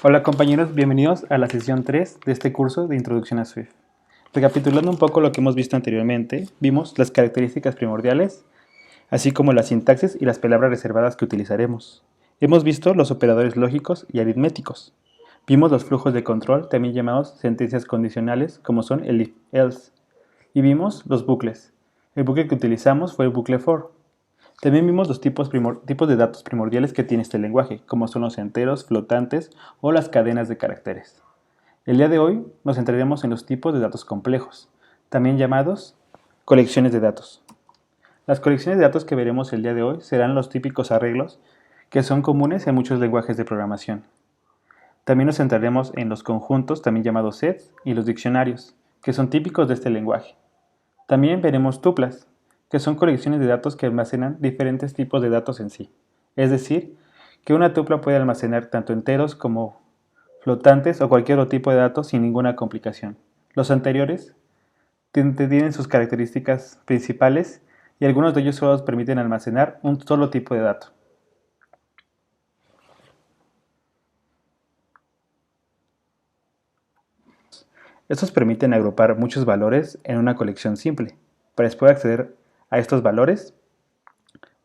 Hola compañeros, bienvenidos a la sesión 3 de este curso de Introducción a Swift. Recapitulando un poco lo que hemos visto anteriormente, vimos las características primordiales, así como la sintaxis y las palabras reservadas que utilizaremos. Hemos visto los operadores lógicos y aritméticos. Vimos los flujos de control, también llamados sentencias condicionales, como son el if-else. Y vimos los bucles. El bucle que utilizamos fue el bucle for. También vimos los tipos de datos primordiales que tiene este lenguaje, como son los enteros, flotantes o las cadenas de caracteres. El día de hoy nos centraremos en los tipos de datos complejos, también llamados colecciones de datos. Las colecciones de datos que veremos el día de hoy serán los típicos arreglos que son comunes en muchos lenguajes de programación. También nos centraremos en los conjuntos, también llamados sets, y los diccionarios, que son típicos de este lenguaje. También veremos tuplas, que son colecciones de datos que almacenan diferentes tipos de datos en sí. Es decir, que una tupla puede almacenar tanto enteros como flotantes o cualquier otro tipo de datos sin ninguna complicación. Los anteriores tienen sus características principales y algunos de ellos solo permiten almacenar un solo tipo de dato. Estos permiten agrupar muchos valores en una colección simple, para después acceder a estos valores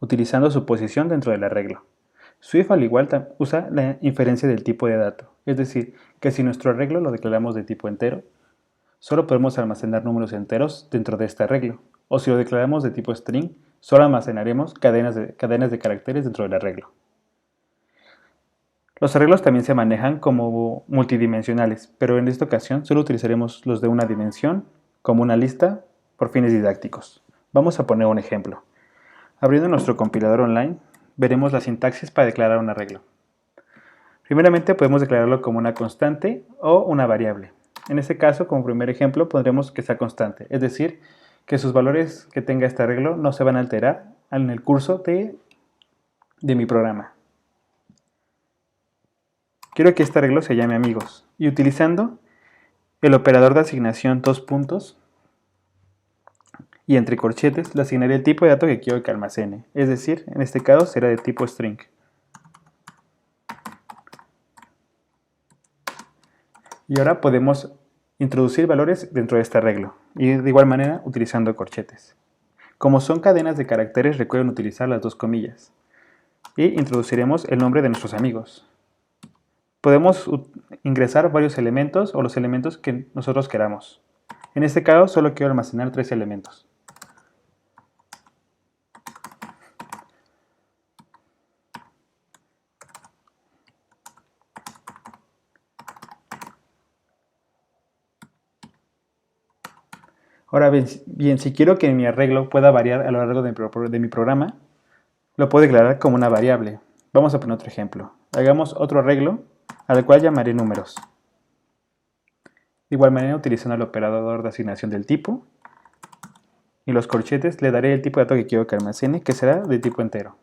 utilizando su posición dentro del arreglo. Swift al igual usa la inferencia del tipo de dato, es decir, que si nuestro arreglo lo declaramos de tipo entero, solo podemos almacenar números enteros dentro de este arreglo, o si lo declaramos de tipo string, solo almacenaremos cadenas de caracteres dentro del arreglo. Los arreglos también se manejan como multidimensionales, pero en esta ocasión solo utilizaremos los de una dimensión como una lista por fines didácticos. Vamos a poner un ejemplo. Abriendo nuestro compilador online, veremos la sintaxis para declarar un arreglo. Primeramente podemos declararlo como una constante o una variable. En este caso, como primer ejemplo, pondremos que sea constante, es decir, que sus valores que tenga este arreglo no se van a alterar en el curso de mi programa. Quiero que este arreglo se llame amigos y utilizando el operador de asignación dos puntos y entre corchetes le asignaré el tipo de dato que quiero que almacene, es decir, en este caso será de tipo string. Y ahora podemos introducir valores dentro de este arreglo y de igual manera utilizando corchetes. Como son cadenas de caracteres, recuerden utilizar las dos comillas y introduciremos el nombre de nuestros amigos. Podemos ingresar varios elementos o los elementos que nosotros queramos. En este caso solo quiero almacenar 3 elementos. Ahora bien, si quiero que mi arreglo pueda variar a lo largo de mi programa, lo puedo declarar como una variable. Vamos a poner otro ejemplo. Hagamos otro arreglo al cual llamaré números. De igual manera, utilizando el operador de asignación del tipo y los corchetes, le daré el tipo de dato que quiero que almacene, que será de tipo entero.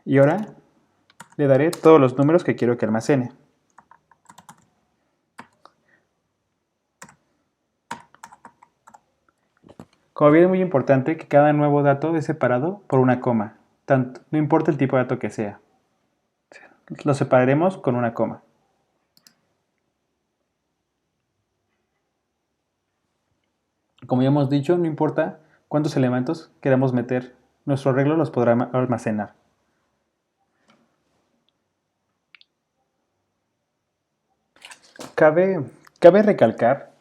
Y ahora le daré todos los números que quiero que almacene. Como bien es muy importante que cada nuevo dato es separado por una coma, no importa el tipo de dato que sea. Lo separaremos con una coma. Como ya hemos dicho, no importa cuántos elementos queramos meter, nuestro arreglo los podrá almacenar. Cabe recalcar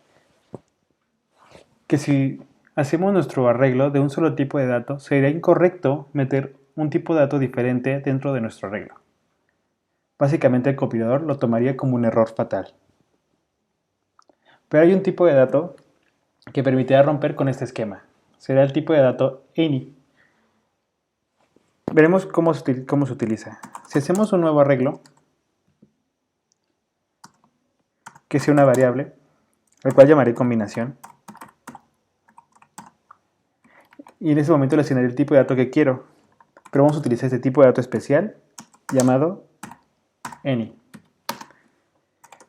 que si hacemos nuestro arreglo de un solo tipo de dato, sería incorrecto meter un tipo de dato diferente dentro de nuestro arreglo. Básicamente el compilador lo tomaría como un error fatal. Pero hay un tipo de dato que permitirá romper con este esquema. Será el tipo de dato any. Veremos cómo se utiliza. Si hacemos un nuevo arreglo, que sea una variable, al cual llamaré combinación, y en ese momento le asignaré el tipo de dato que quiero, pero vamos a utilizar este tipo de dato especial llamado any.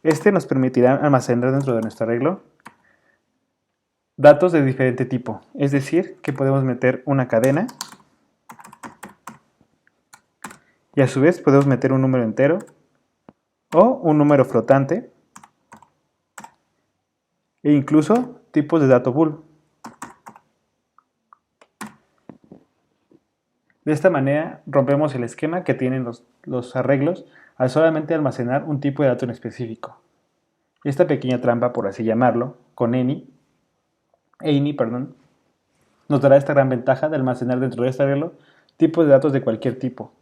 Este nos permitirá almacenar dentro de nuestro arreglo datos de diferente tipo, es decir, que podemos meter una cadena y a su vez podemos meter un número entero o un número flotante, e incluso tipos de dato bool. De esta manera rompemos el esquema que tienen los arreglos al solamente almacenar un tipo de dato en específico. Esta pequeña trampa, por así llamarlo, con any, nos dará esta gran ventaja de almacenar dentro de este arreglo tipos de datos de cualquier tipo.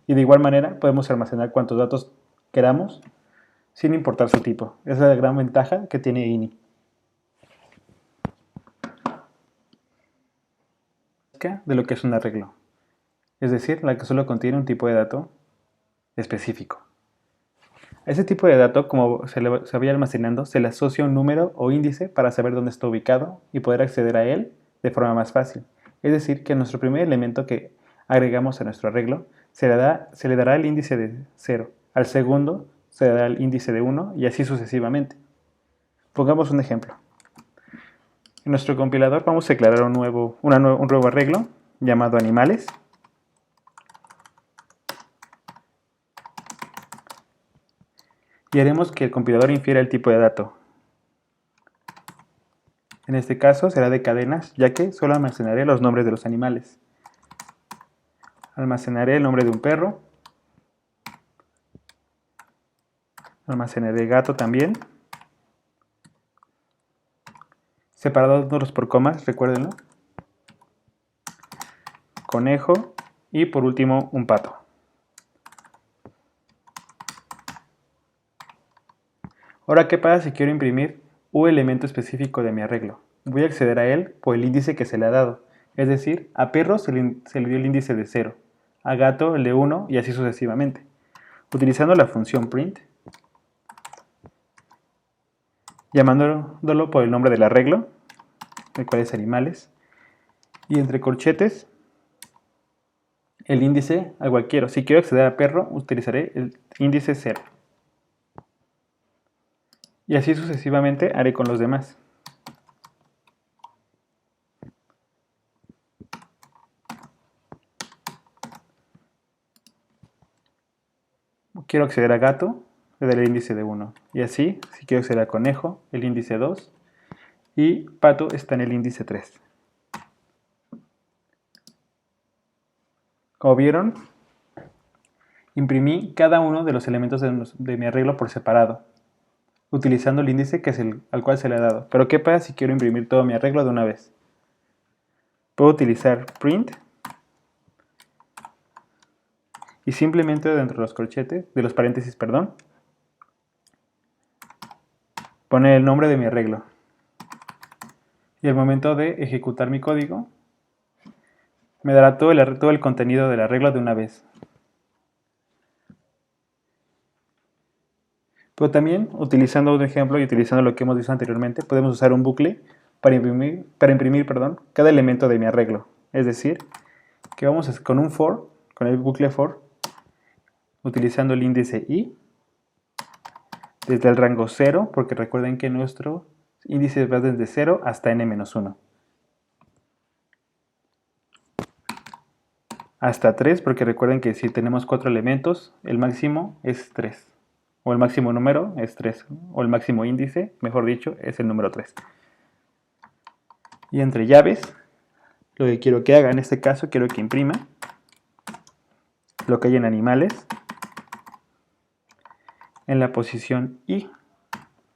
Y de igual manera podemos almacenar cuantos datos queramos sin importar su tipo. Esa es la gran ventaja que tiene any. De lo que es un arreglo, es decir, la que solo contiene un tipo de dato específico. A ese tipo de dato, como se vaya almacenando, se le asocia un número o índice para saber dónde está ubicado y poder acceder a él de forma más fácil. Es decir, que nuestro primer elemento que agregamos a nuestro arreglo se le dará el índice de 0, al segundo se le dará el índice de 1 y así sucesivamente. Pongamos un ejemplo. En nuestro compilador vamos a declarar un nuevo arreglo llamado animales. Y haremos que el compilador infiera el tipo de dato. En este caso será de cadenas, ya que solo almacenaré los nombres de los animales. Almacenaré el nombre de un perro. Almacenaré gato también. Separados por comas, recuérdenlo. Conejo y por último un pato. Ahora, ¿qué pasa si quiero imprimir un elemento específico de mi arreglo? Voy a acceder a él por el índice que se le ha dado. Es decir, a perro se le dio el índice de 0, a gato el de 1 y así sucesivamente. Utilizando la función print, llamándolo por el nombre del arreglo, el cual es animales, y entre corchetes el índice al cual quiero. Si quiero acceder a perro, utilizaré el índice 0. Y así sucesivamente haré con los demás. Quiero acceder a gato, le daré el índice de 1. Y así, si quiero acceder a conejo, el índice 2. Y pato está en el índice 3. Como vieron, imprimí cada uno de los elementos de mi arreglo por separado, utilizando el índice al cual se le ha dado. Pero ¿qué pasa si quiero imprimir todo mi arreglo de una vez? Puedo utilizar print y simplemente dentro de los corchetes, de los paréntesis, poner el nombre de mi arreglo. Y al momento de ejecutar mi código, me dará todo el contenido del arreglo de una vez. Pero también, utilizando un ejemplo y utilizando lo que hemos visto anteriormente, podemos usar un bucle para imprimir cada elemento de mi arreglo. Es decir, que vamos con un for, con el bucle for, utilizando el índice i, desde el rango 0, porque recuerden que nuestro índice va desde 0 hasta n-1. Hasta 3, porque recuerden que si tenemos 4 elementos, el máximo es 3. O el máximo número es 3. O el máximo índice, mejor dicho, es el número 3. Y entre llaves, lo que quiero que haga en este caso, quiero que imprima lo que hay en animales en la posición i.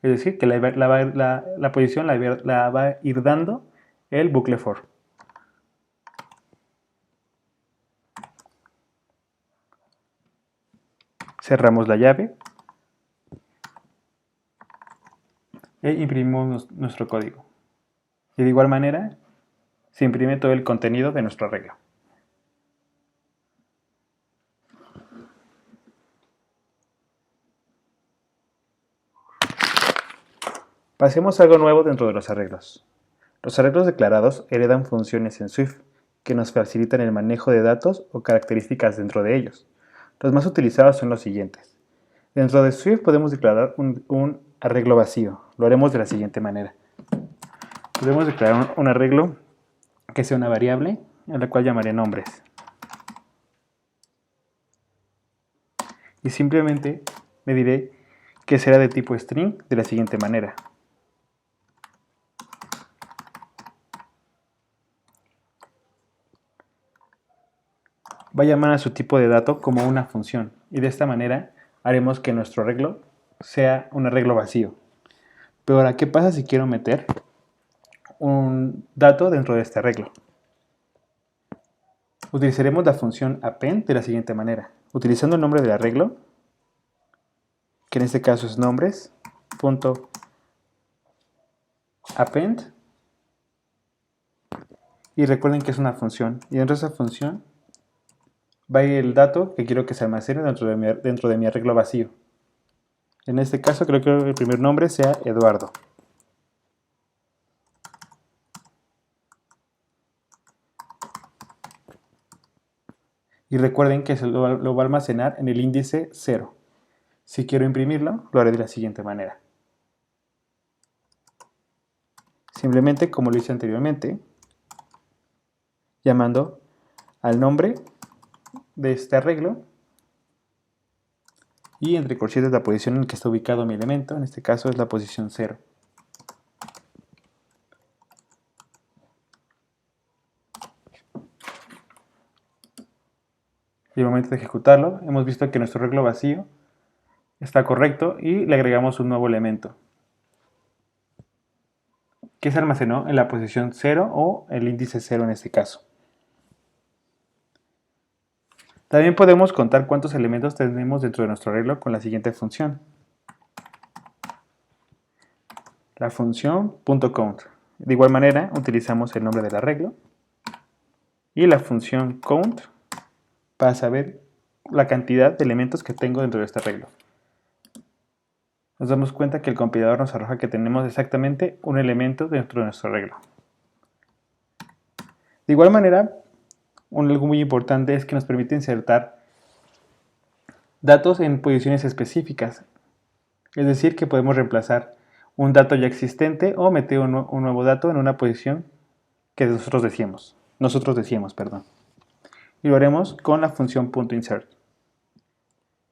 Es decir, que la posición la va a ir dando el bucle for. Cerramos la llave e imprimimos nuestro código. Y de igual manera, se imprime todo el contenido de nuestro arreglo. Pasemos a algo nuevo dentro de los arreglos. Los arreglos declarados heredan funciones en Swift que nos facilitan el manejo de datos o características dentro de ellos. Los más utilizados son los siguientes. Dentro de Swift podemos declarar un arreglo vacío. Lo haremos de la siguiente manera. Podemos declarar un arreglo que sea una variable, a la cual llamaré nombres. Y simplemente me diré que será de tipo string de la siguiente manera. Va a llamar a su tipo de dato como una función y de esta manera haremos que nuestro arreglo sea un arreglo vacío. Pero ahora, ¿qué pasa si quiero meter un dato dentro de este arreglo? Utilizaremos la función append de la siguiente manera. Utilizando el nombre del arreglo, que en este caso es nombres.append, y recuerden que es una función, y dentro de esa función va a ir el dato que quiero que se almacene dentro de mi arreglo vacío. En este caso creo que el primer nombre sea Eduardo. Y recuerden que lo va a almacenar en el índice 0. Si quiero imprimirlo, lo haré de la siguiente manera. Simplemente, como lo hice anteriormente, llamando al nombre de este arreglo y entre corchetes la posición en que está ubicado mi elemento, en este caso es la posición 0. Y al momento de ejecutarlo, hemos visto que nuestro arreglo vacío está correcto y le agregamos un nuevo elemento que se almacenó en la posición 0 o el índice 0 en este caso. También podemos contar cuántos elementos tenemos dentro de nuestro arreglo con la siguiente función. La función .count. De igual manera, utilizamos el nombre del arreglo y la función count para saber la cantidad de elementos que tengo dentro de este arreglo. Nos damos cuenta que el compilador nos arroja que tenemos exactamente un elemento dentro de nuestro arreglo. De igual manera, algo muy importante es que nos permite insertar datos en posiciones específicas. Es decir, que podemos reemplazar un dato ya existente o meter un nuevo dato en una posición que nosotros decíamos. Y lo haremos con la función .insert.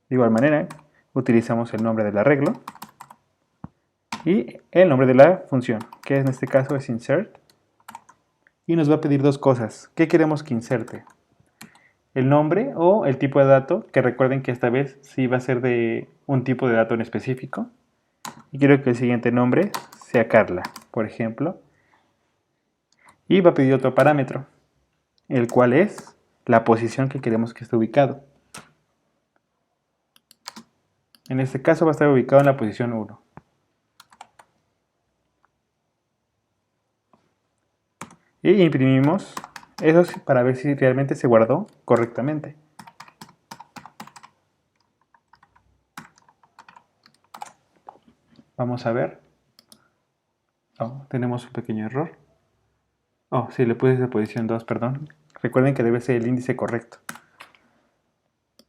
De igual manera, utilizamos el nombre del arreglo y el nombre de la función, que en este caso es insert. Y nos va a pedir dos cosas. ¿Qué queremos que inserte? El nombre o el tipo de dato, que recuerden que esta vez sí va a ser de un tipo de dato en específico. Y quiero que el siguiente nombre sea Carla, por ejemplo. Y va a pedir otro parámetro, el cual es la posición que queremos que esté ubicado. En este caso va a estar ubicado en la posición 1. Y imprimimos eso para ver si realmente se guardó correctamente. Vamos a ver. Oh, tenemos un pequeño error. Oh, sí, le puse la posición 2, perdón. Recuerden que debe ser el índice correcto.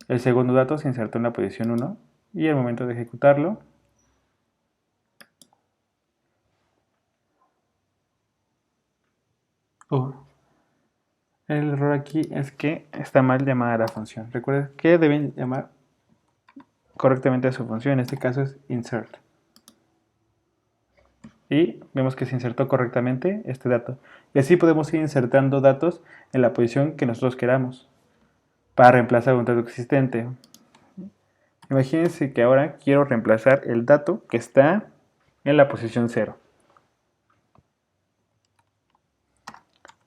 El segundo dato se insertó en la posición 1 y al momento de ejecutarlo, el error aquí es que está mal llamada la función. Recuerden que deben llamar correctamente a su función, en este caso es insert. Y vemos que se insertó correctamente este dato. Y así podemos ir insertando datos en la posición que nosotros queramos para reemplazar un dato existente. Imagínense que ahora quiero reemplazar el dato que está en la posición 0.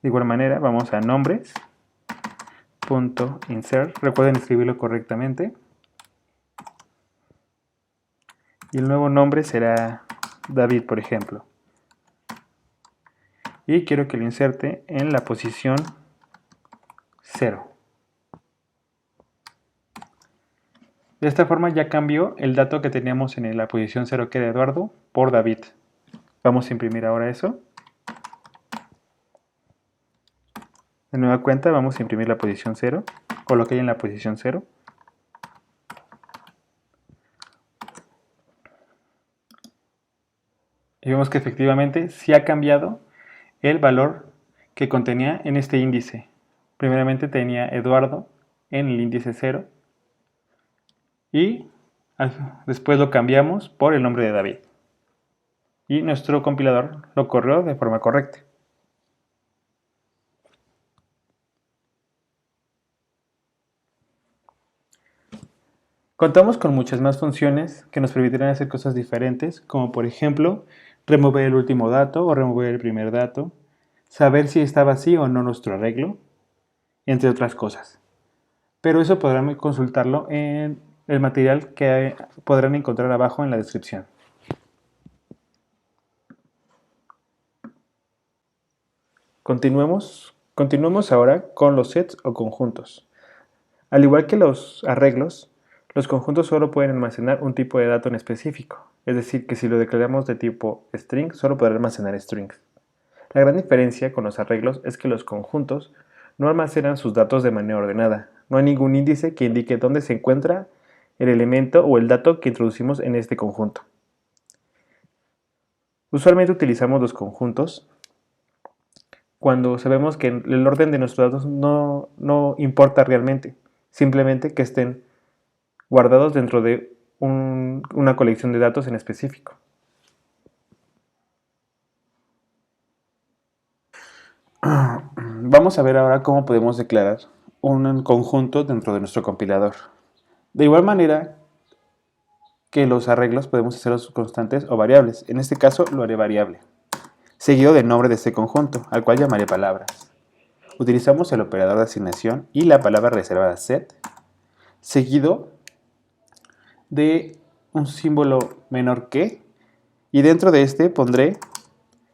De igual manera vamos a nombres.insert. Recuerden escribirlo correctamente. Y el nuevo nombre será David, por ejemplo. Y quiero que lo inserte en la posición 0. De esta forma ya cambió el dato que teníamos en la posición 0, que era Eduardo, por David. Vamos a imprimir ahora eso. De nueva cuenta vamos a imprimir la posición 0, o lo que hay en la posición 0. Y vemos que efectivamente sí ha cambiado el valor que contenía en este índice. Primeramente tenía Eduardo en el índice 0 y Después lo cambiamos por el nombre de David. Y nuestro compilador lo corrió de forma correcta. Contamos con muchas más funciones que nos permitirán hacer cosas diferentes, como por ejemplo, remover el último dato o remover el primer dato, saber si está vacío o no nuestro arreglo, entre otras cosas. Pero eso podrán consultarlo en el material que podrán encontrar abajo en la descripción. Continuemos ahora con los sets o conjuntos. Al igual que los arreglos, los conjuntos solo pueden almacenar un tipo de dato en específico, es decir, que si lo declaramos de tipo string, solo podrá almacenar strings. La gran diferencia con los arreglos es que los conjuntos no almacenan sus datos de manera ordenada. No hay ningún índice que indique dónde se encuentra el elemento o el dato que introducimos en este conjunto. Usualmente utilizamos los conjuntos cuando sabemos que el orden de nuestros datos no importa realmente, simplemente que estén guardados dentro de una colección de datos en específico. Vamos a ver ahora cómo podemos declarar un conjunto dentro de nuestro compilador. De igual manera que los arreglos podemos hacerlos constantes o variables. En este caso lo haré variable, seguido del nombre de este conjunto, al cual llamaré palabras. Utilizamos el operador de asignación y la palabra reservada set, seguido de un símbolo menor que, y dentro de este pondré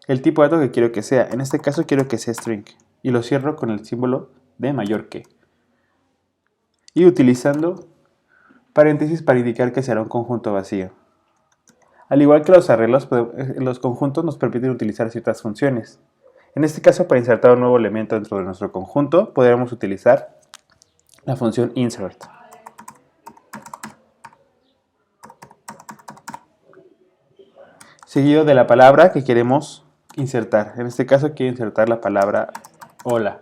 el tipo de dato que quiero que sea. En este caso quiero que sea string, y lo cierro con el símbolo de mayor que. Y utilizando paréntesis para indicar que será un conjunto vacío. Al igual que los arreglos, los conjuntos nos permiten utilizar ciertas funciones. En este caso, para insertar un nuevo elemento dentro de nuestro conjunto, podremos utilizar la función insert. Seguido de la palabra que queremos insertar. En este caso quiero insertar la palabra hola.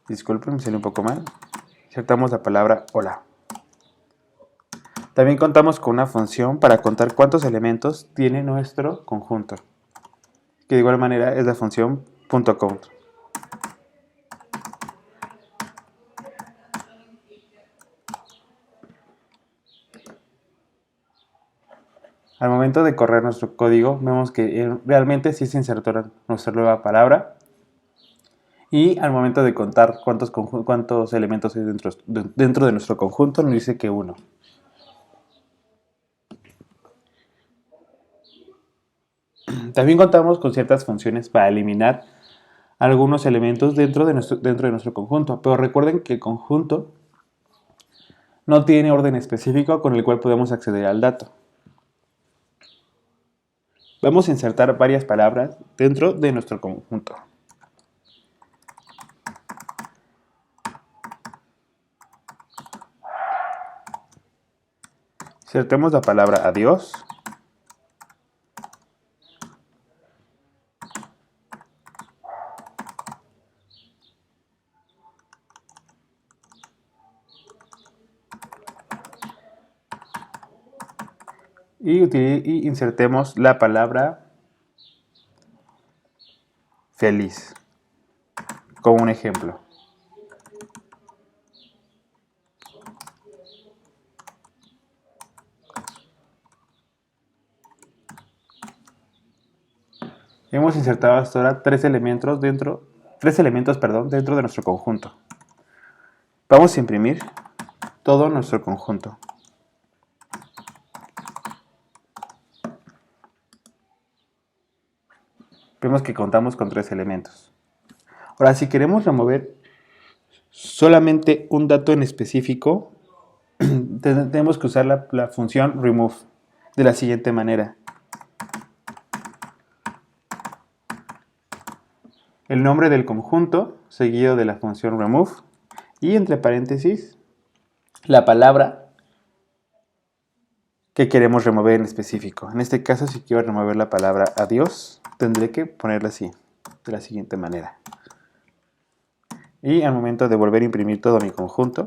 Disculpen, me salió un poco mal. Insertamos la palabra hola. También contamos con una función para contar cuántos elementos tiene nuestro conjunto, que de igual manera es la función .count. Al momento de correr nuestro código, vemos que realmente sí se insertó nuestra nueva palabra. Y al momento de contar cuántos elementos hay dentro de nuestro conjunto, nos dice que 1. También contamos con ciertas funciones para eliminar algunos elementos dentro de nuestro conjunto. Pero recuerden que el conjunto no tiene orden específico con el cual podemos acceder al dato. Vamos a insertar varias palabras dentro de nuestro conjunto. Insertemos la palabra adiós. Y insertemos la palabra feliz como un ejemplo. Hemos insertado hasta ahora tres elementos dentro de nuestro conjunto. Vamos a imprimir todo nuestro conjunto. Vemos que contamos con 3 elementos. Ahora, si queremos remover solamente un dato en específico, tenemos que usar la función remove de la siguiente manera. El nombre del conjunto seguido de la función remove y entre paréntesis la palabra que queremos remover en específico. En este caso, si quiero remover la palabra adiós, tendré que ponerla así, de la siguiente manera. Y al momento de volver a imprimir todo mi conjunto,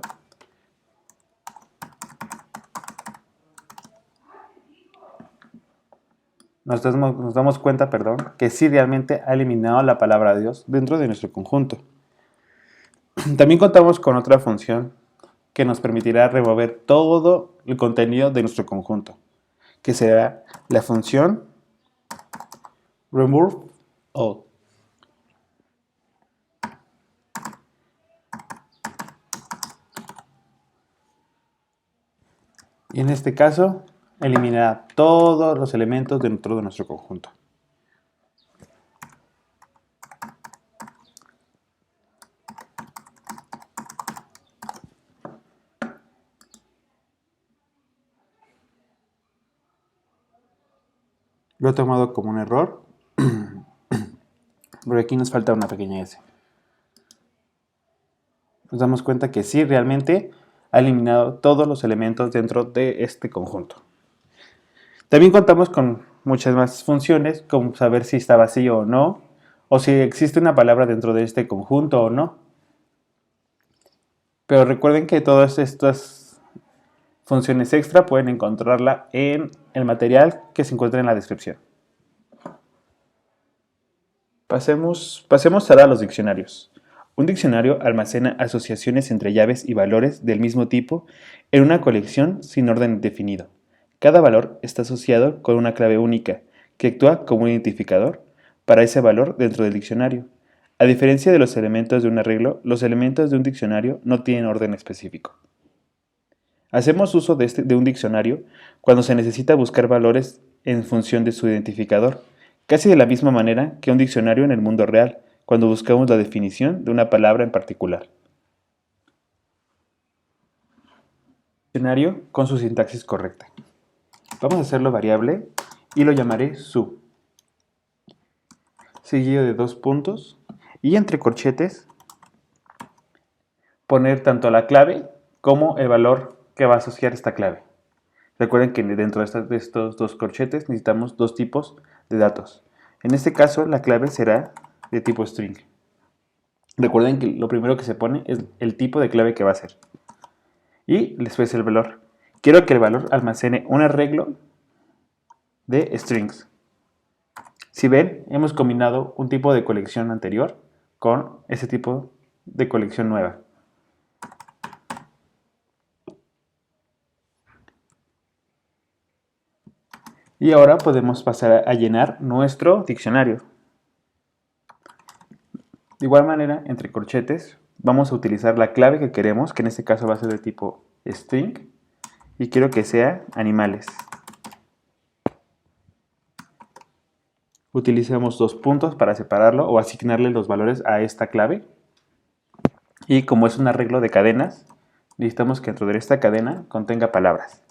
nos damos cuenta, que sí realmente ha eliminado la palabra adiós dentro de nuestro conjunto. También contamos con otra función que nos permitirá remover todo el contenido de nuestro conjunto, que será la función remove all. Y en este caso, eliminará todos los elementos dentro de nuestro conjunto. Lo he tomado como un error, porque aquí nos falta una pequeña S. Nos damos cuenta que sí, realmente ha eliminado todos los elementos dentro de este conjunto. También contamos con muchas más funciones, como saber si está vacío o no, o si existe una palabra dentro de este conjunto o no. Pero recuerden que todas estas funciones extra pueden encontrarla en el material que se encuentra en la descripción. Pasemos ahora a los diccionarios. Un diccionario almacena asociaciones entre llaves y valores del mismo tipo en una colección sin orden definido. Cada valor está asociado con una clave única, que actúa como un identificador para ese valor dentro del diccionario. A diferencia de los elementos de un arreglo, los elementos de un diccionario no tienen orden específico. Hacemos uso de un diccionario cuando se necesita buscar valores en función de su identificador, casi de la misma manera que un diccionario en el mundo real, cuando buscamos la definición de una palabra en particular. Diccionario con su sintaxis correcta. Vamos a hacerlo variable y lo llamaré su, seguido de 2 puntos, y entre corchetes poner tanto la clave como el valor que va a asociar esta clave. Recuerden que dentro de estos 2 corchetes necesitamos 2 tipos de datos. En este caso la clave será de tipo string. Recuerden que lo primero que se pone es el tipo de clave que va a ser. Y después el valor. Quiero que el valor almacene un arreglo de strings. Si ven, hemos combinado un tipo de colección anterior con ese tipo de colección nueva. Y ahora podemos pasar a llenar nuestro diccionario. De igual manera, entre corchetes, vamos a utilizar la clave que queremos, que en este caso va a ser de tipo string, y quiero que sea animales. Utilizamos 2 puntos para separarlo o asignarle los valores a esta clave. Y como es un arreglo de cadenas, necesitamos que dentro de esta cadena contenga palabras.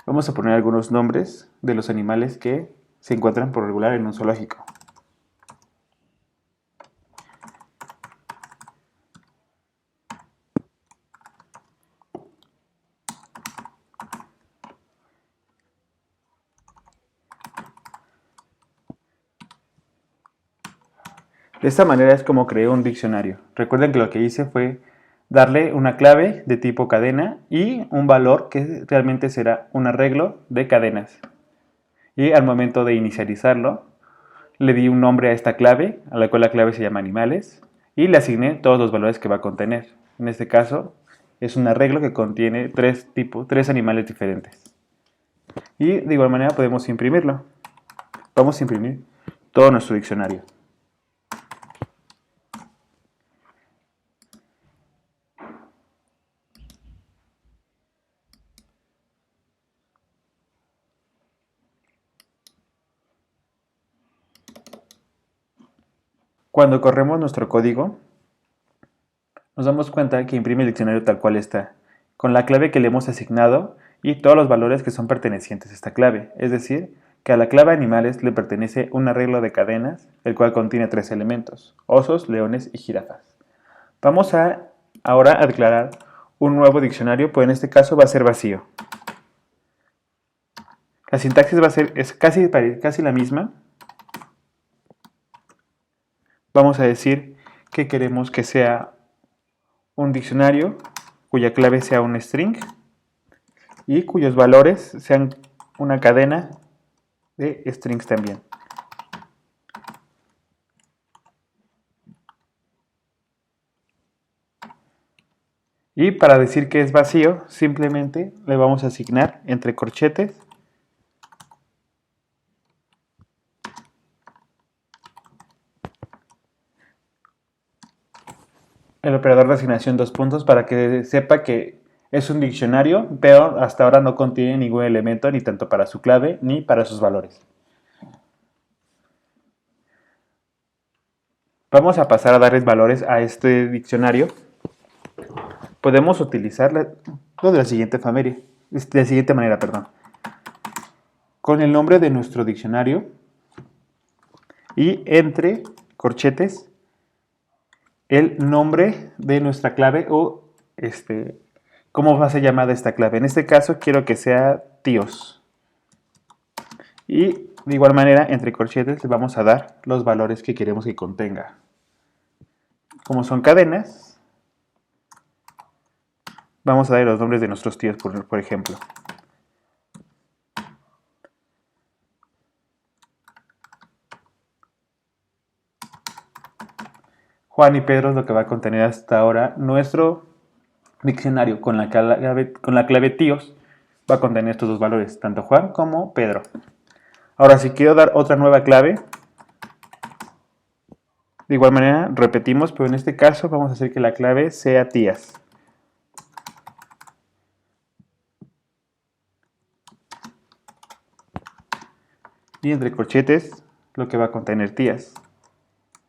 Vamos a poner algunos nombres de los animales que se encuentran por regular en un zoológico. De esta manera es como creé un diccionario. Recuerden que lo que hice fue darle una clave de tipo cadena y un valor que realmente será un arreglo de cadenas. Y al momento de inicializarlo, le di un nombre a esta clave, a la cual la clave se llama animales, y le asigné todos los valores que va a contener. En este caso, es un arreglo que contiene 3 animales diferentes. Y de igual manera podemos imprimirlo. Vamos a imprimir todo nuestro diccionario. Cuando corremos nuestro código, nos damos cuenta que imprime el diccionario tal cual está, con la clave que le hemos asignado y todos los valores que son pertenecientes a esta clave. Es decir, que a la clave animales le pertenece un arreglo de cadenas, el cual contiene 3 elementos: osos, leones y jirafas. Vamos ahora a declarar un nuevo diccionario, pues en este caso va a ser vacío. La sintaxis va a ser casi la misma. Vamos a decir que queremos que sea un diccionario cuya clave sea un string y cuyos valores sean una cadena de strings también. Y para decir que es vacío, simplemente le vamos a asignar entre corchetes el operador de asignación 2 puntos para que sepa que es un diccionario, pero hasta ahora no contiene ningún elemento ni tanto para su clave ni para sus valores. Vamos a pasar a darles valores a este diccionario. Podemos utilizarlo de la siguiente manera, con el nombre de nuestro diccionario y entre corchetes el nombre de nuestra clave o cómo va a ser llamada esta clave. En este caso quiero que sea tíos. Y de igual manera entre corchetes le vamos a dar los valores que queremos que contenga. Como son cadenas, vamos a dar los nombres de nuestros tíos, por ejemplo. Juan y Pedro es lo que va a contener hasta ahora nuestro diccionario con la clave tíos. Va a contener estos dos valores, tanto Juan como Pedro. Ahora, si quiero dar otra nueva clave, de igual manera repetimos, pero en este caso vamos a hacer que la clave sea tías. Y entre corchetes lo que va a contener tías,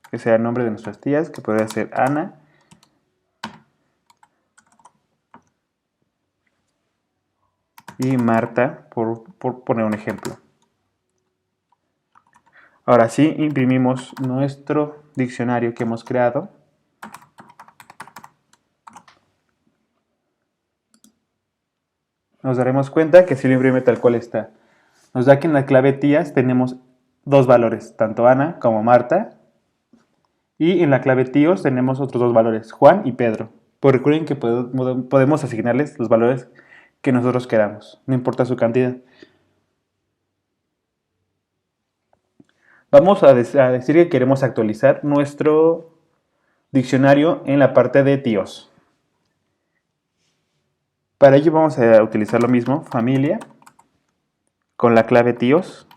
que sea el nombre de nuestras tías, que podría ser Ana y Marta, por poner un ejemplo. Ahora sí, imprimimos nuestro diccionario que hemos creado. Nos daremos cuenta que sí lo imprime tal cual está. Nos da que en la clave tías tenemos dos valores, tanto Ana como Marta. Y en la clave tíos tenemos otros dos valores, Juan y Pedro. Pues recuerden que podemos asignarles los valores que nosotros queramos, no importa su cantidad. Vamos a decir que queremos actualizar nuestro diccionario en la parte de tíos. Para ello vamos a utilizar lo mismo, familia, con la clave tíos.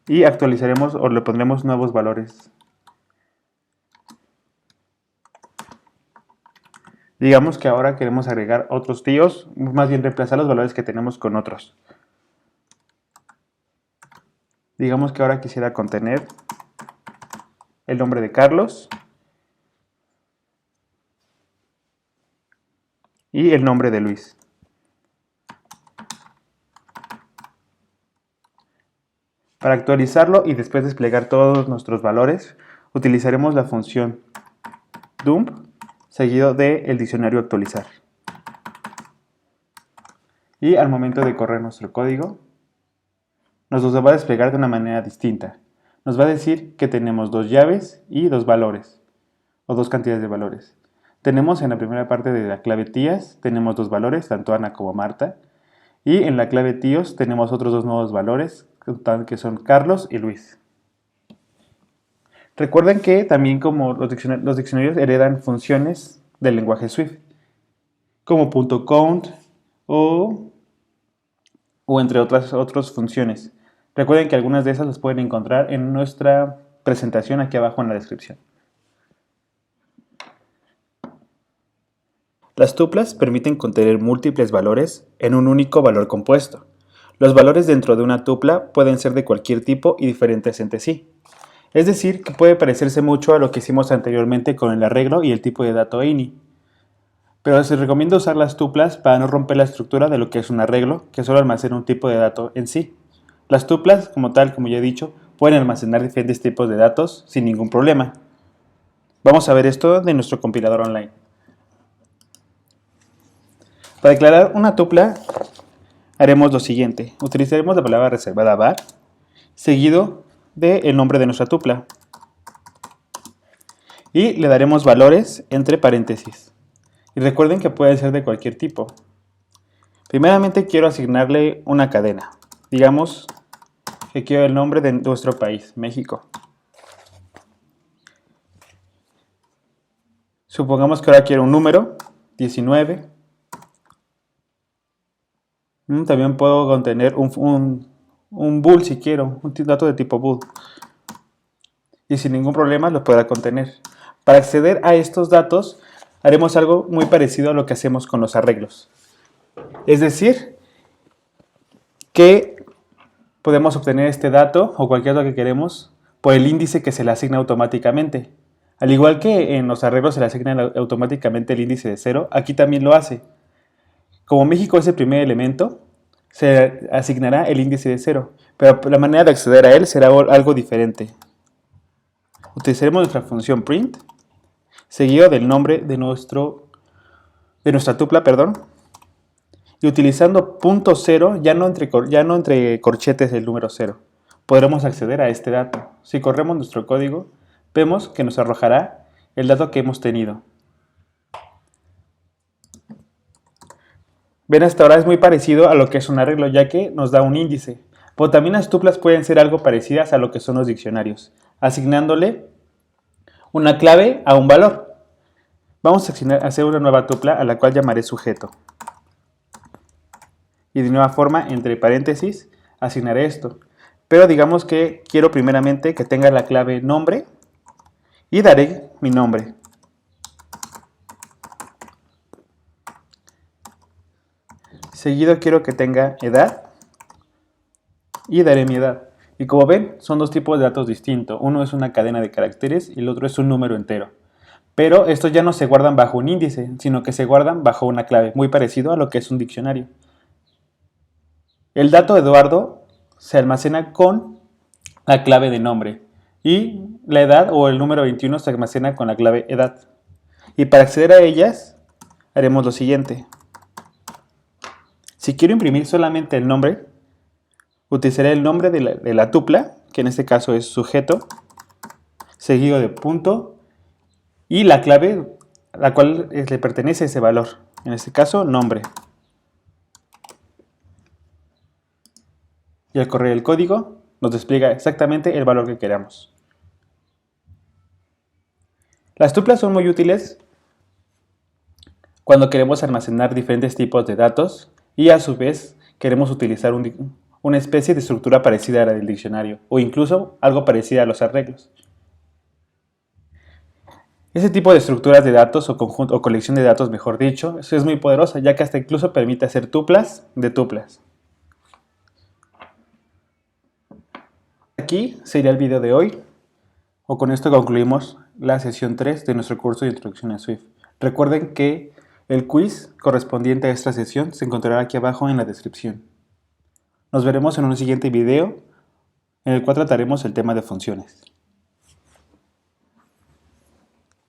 Y actualizaremos o le pondremos nuevos valores. Digamos que ahora queremos agregar otros tíos, más bien reemplazar los valores que tenemos con otros. Digamos que ahora quisiera contener el nombre de Carlos y el nombre de Luis. Para actualizarlo y después desplegar todos nuestros valores, utilizaremos la función dump seguido del diccionario actualizar. Y al momento de correr nuestro código, nos los va a desplegar de una manera distinta. Nos va a decir que tenemos dos llaves y dos valores, o dos cantidades de valores. Tenemos en la primera parte de la clave tías, tenemos dos valores, tanto Ana como Marta. Y en la clave tíos tenemos otros dos nuevos valores, que son Carlos y Luis. Recuerden que también como los diccionarios heredan funciones del lenguaje Swift, como .count o entre otras funciones. Recuerden que algunas de esas las pueden encontrar en nuestra presentación aquí abajo en la descripción. Las tuplas permiten contener múltiples valores en un único valor compuesto. Los valores dentro de una tupla pueden ser de cualquier tipo y diferentes entre sí. Es decir, que puede parecerse mucho a lo que hicimos anteriormente con el arreglo y el tipo de dato ini. Pero se recomienda usar las tuplas para no romper la estructura de lo que es un arreglo, que solo almacena un tipo de dato en sí. Las tuplas, como ya he dicho, pueden almacenar diferentes tipos de datos sin ningún problema. Vamos a ver esto de nuestro compilador online. Para declarar una tupla haremos lo siguiente. Utilizaremos la palabra reservada var seguido del nombre de nuestra tupla. Y le daremos valores entre paréntesis. Y recuerden que puede ser de cualquier tipo. Primeramente quiero asignarle una cadena. Digamos que quiero el nombre de nuestro país, México. Supongamos que ahora quiero un número, 19. También puedo contener un bool si quiero, un dato de tipo bool. Y sin ningún problema lo podrá contener. Para acceder a estos datos haremos algo muy parecido a lo que hacemos con los arreglos. Es decir, que podemos obtener este dato o cualquier dato que queremos por el índice que se le asigna automáticamente. Al igual que en los arreglos se le asigna automáticamente el índice de 0, aquí también lo hace. Como México es el primer elemento, se asignará el índice de 0, pero la manera de acceder a él será algo diferente. Utilizaremos nuestra función print, seguido del nombre de nuestra tupla, y utilizando .0, ya no entre corchetes el número 0, podremos acceder a este dato. Si corremos nuestro código, vemos que nos arrojará el dato que hemos tenido. Ven, hasta ahora es muy parecido a lo que es un arreglo, ya que nos da un índice. Pero también las tuplas pueden ser algo parecidas a lo que son los diccionarios, asignándole una clave a un valor. Vamos a hacer una nueva tupla a la cual llamaré sujeto. Y de nueva forma, entre paréntesis, asignaré esto. Pero digamos que quiero primeramente que tenga la clave nombre y daré mi nombre. Seguido quiero que tenga edad y daré mi edad. Y como ven, son dos tipos de datos distintos. Uno es una cadena de caracteres y el otro es un número entero. Pero estos ya no se guardan bajo un índice, sino que se guardan bajo una clave, muy parecido a lo que es un diccionario. El dato Eduardo se almacena con la clave de nombre y la edad o el número 21 se almacena con la clave edad. Y para acceder a ellas haremos lo siguiente. Si quiero imprimir solamente el nombre, utilizaré el nombre de la tupla, que en este caso es sujeto, seguido de punto y la clave a la cual le pertenece ese valor, en este caso nombre. Y al correr el código nos despliega exactamente el valor que queramos. Las tuplas son muy útiles cuando queremos almacenar diferentes tipos de datos y a su vez queremos utilizar una especie de estructura parecida a la del diccionario o incluso algo parecido a los arreglos. Ese tipo de estructuras de datos o conjunto o colección de datos, mejor dicho, es muy poderosa, ya que hasta incluso permite hacer tuplas de tuplas. Aquí sería el video de hoy, o con esto concluimos la sesión 3 de nuestro curso de Introducción a Swift. Recuerden que el quiz correspondiente a esta sesión se encontrará aquí abajo en la descripción. Nos veremos en un siguiente video en el cual trataremos el tema de funciones.